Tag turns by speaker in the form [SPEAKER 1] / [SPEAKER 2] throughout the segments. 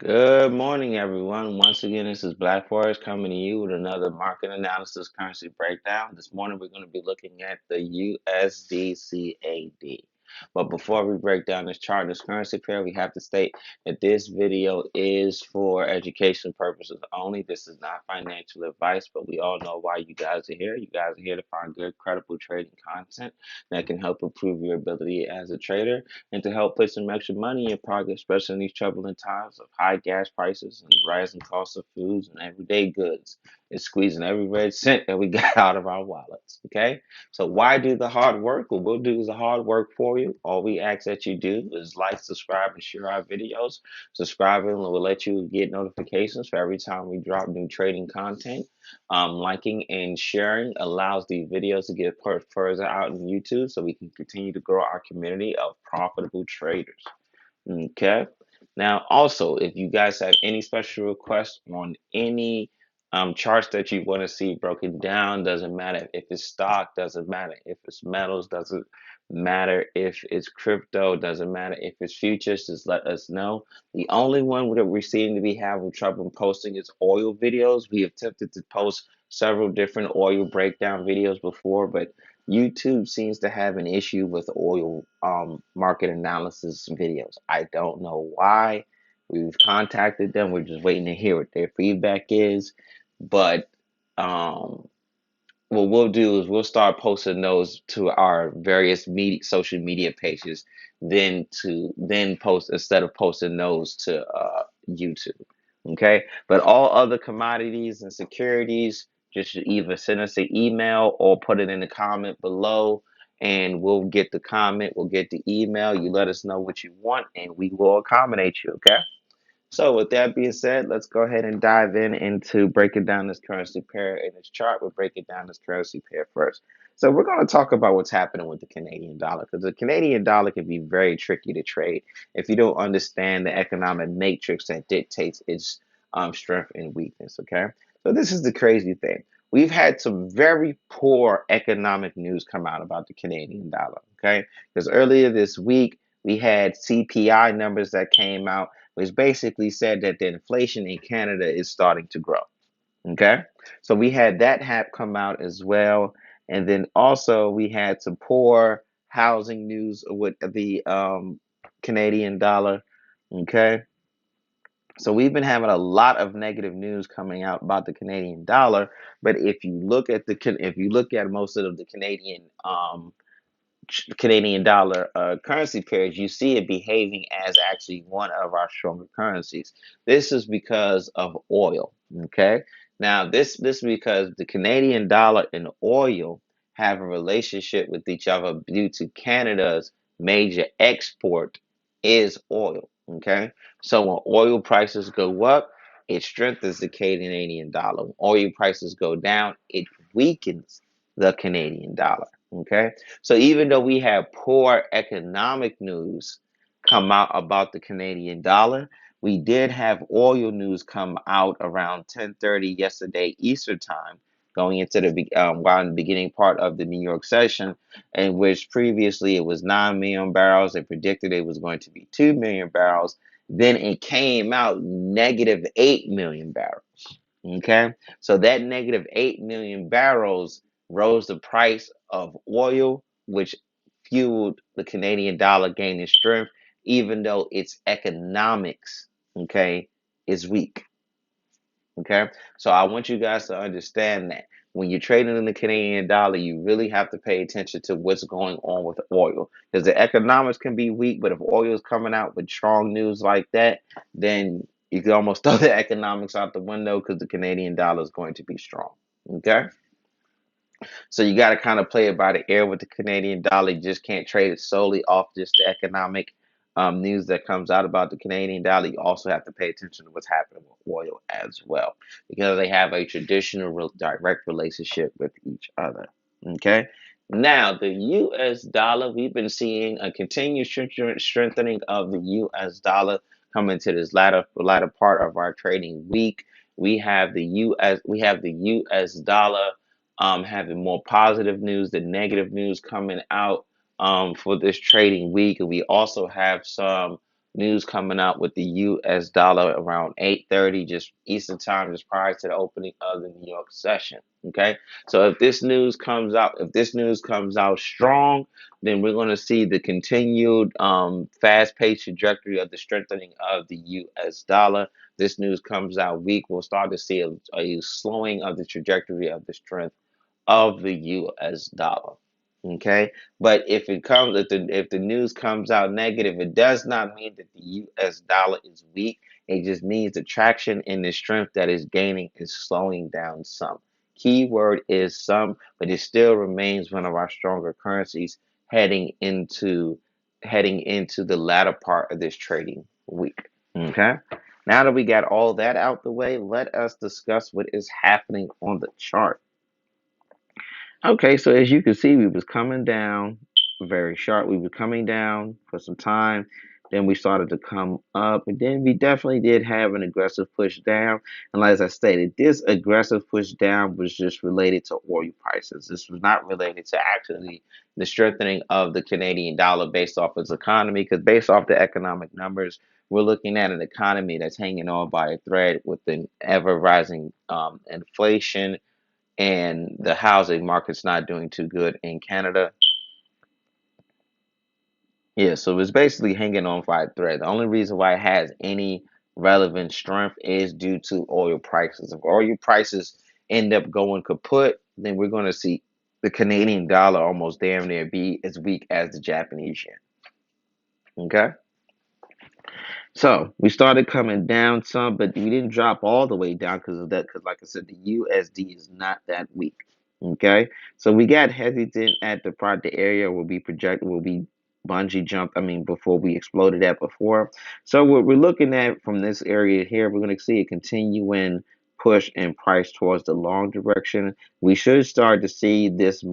[SPEAKER 1] Good morning, everyone. Once again, this is Black Forex coming to you with another market analysis currency breakdown. This morning, we're going to be looking at the USDCAD. But before we break down this chart and this currency pair, we have to state that this video is for education purposes only. This is not financial advice, but we all know why you guys are here. You guys are here to find good, credible trading content that can help improve your ability as a trader and to help put some extra money in your pocket, especially in these troubling times of high gas prices and rising costs of foods and everyday goods. It's squeezing every red cent that we got out of our wallets. Okay, so why do the hard work? What we'll do is the hard work for you. All we ask that you do is like, subscribe, and share our videos. Subscribing will let you get notifications for every time we drop new trading content. Liking and sharing allows these videos to get further out in YouTube so we can continue to grow our community of profitable traders. Okay. Now, also, if you guys have any special requests on any charts that you want to see broken down, doesn't matter if it's stock, doesn't matter if it's metals, doesn't matter if it's crypto, doesn't matter if it's futures, just let us know. The only one that we seem to be having trouble posting is oil videos. We have attempted to post several different oil breakdown videos before, but YouTube seems to have an issue with oil market analysis videos. I don't know why. We've contacted them. We're just waiting to hear what their feedback is. But um, what we'll do is we'll start posting those to our various social media pages, then post instead of posting those to YouTube. Okay, but all other commodities and securities, just either send us an email or put it in the comment below, and we'll get the comment, we'll get the email. You let us know what you want, and we will accommodate you. Okay. So with that being said, let's go ahead and dive into breaking down this currency pair in this chart. We'll break it down this currency pair first. So we're going to talk about what's happening with the Canadian dollar because the Canadian dollar can be very tricky to trade if you don't understand the economic matrix that dictates its strength and weakness. Okay, so this is the crazy thing. We've had some very poor economic news come out about the Canadian dollar. Okay, because earlier this week we had CPI numbers that came out which basically said that the inflation in Canada is starting to grow. Okay, so we had that come out as well, and then also we had some poor housing news with the Canadian dollar. Okay, so we've been having a lot of negative news coming out about the Canadian dollar, but if you look at most of the Canadian dollar currency pairs, you see it behaving as actually one of our stronger currencies. This is because of oil. Okay. Now this is because the Canadian dollar and oil have a relationship with each other due to Canada's major export is oil. Okay. So when oil prices go up, it strengthens the Canadian dollar. When oil prices go down, it weakens the Canadian dollar. Okay. So even though we have poor economic news come out about the Canadian dollar, we did have oil news come out around 10:30 yesterday Eastern time, going into while in the beginning part of the New York session, in which previously it was 9 million barrels. They predicted it was going to be 2 million barrels. Then it came out negative 8 million barrels. Okay, so that negative 8 million barrels rose the price of oil, which fueled the Canadian dollar gaining strength, even though its economics, okay, is weak. Okay, so I want you guys to understand that when you're trading in the Canadian dollar, you really have to pay attention to what's going on with oil because the economics can be weak, but if oil is coming out with strong news like that, then you can almost throw the economics out the window because the Canadian dollar is going to be strong. Okay. So you got to kind of play it by the air with the Canadian dollar. You just can't trade it solely off just the economic news that comes out about the Canadian dollar. You also have to pay attention to what's happening with oil as well because they have a traditional direct relationship with each other. Okay. Now, the US dollar, we've been seeing a continued strengthening of the US dollar coming to this latter part of our trading week. We have the US dollar having more positive news than negative news coming out for this trading week. And we also have some news coming out with the US dollar around 8:30 just Eastern time, just prior to the opening of the New York session. Okay. So if this news comes out strong, then we're going to see the continued fast-paced trajectory of the strengthening of the US dollar. This news comes out weak, we'll start to see a slowing of the trajectory of the strength of the US dollar. Okay, but if the news comes out negative, it does not mean that the US dollar is weak. It just means the traction and the strength that is gaining is slowing down some. Keyword is some, but it still remains one of our stronger currencies heading into the latter part of this trading week. Okay. Now that we got all that out the way, let us discuss what is happening on the chart. Okay, so as you can see, we was coming down very sharp. We were coming down for some time. Then we started to come up, and then we definitely did have an aggressive push down. And as I stated, this aggressive push down was just related to oil prices. This was not related to actually the strengthening of the Canadian dollar based off its economy, because based off the economic numbers, we're looking at an economy that's hanging on by a thread with an ever rising inflation, and the housing market's not doing too good in Canada. Yeah, so it's basically hanging on by a thread. The only reason why it has any relevant strength is due to oil prices. If oil prices end up going kaput, then we're going to see the Canadian dollar almost damn near be as weak as the Japanese yen. Okay? So we started coming down some, but we didn't drop all the way down because of that. Because, like I said, the USD is not that weak. Okay, so we got hesitant at the project area where we projected will be bungee jump. I mean, before we exploded at before. So what we're looking at from this area here, we're going to see a continuing push and price towards the long direction. We should start to see this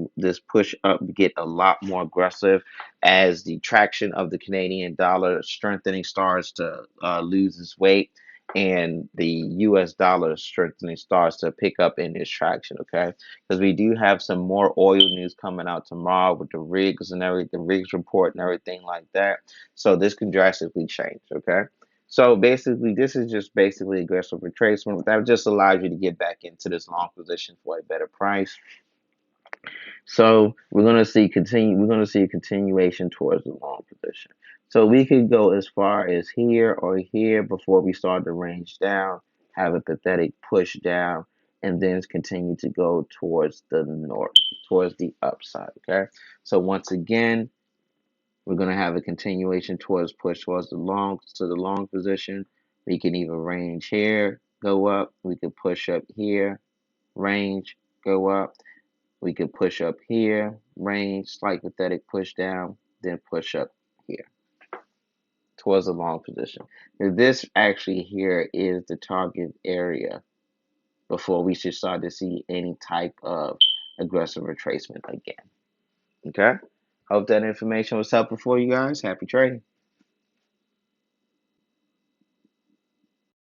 [SPEAKER 1] push up get a lot more aggressive as the traction of the Canadian dollar strengthening starts to lose its weight, and the US dollar strengthening starts to pick up in its traction. Okay, because we do have some more oil news coming out tomorrow with the rigs and everything, the rigs report and everything like that. So this can drastically change. Okay. So basically, this is just basically aggressive retracement. That just allows you to get back into this long position for a better price. So we're gonna see continue. We're gonna see a continuation towards the long position. So we could go as far as here or here before we start to range down, have a pathetic push down, and then continue to go towards the north, towards the upside. Okay. So once again, we're gonna have a continuation towards push towards the long position. We can either range here, go up. We could push up here, range, go up. We could push up here, range, slight pathetic push down, then push up here towards the long position. Now, this actually here is the target area before we should start to see any type of aggressive retracement again. Okay? Hope that information was helpful for you guys. Happy trading.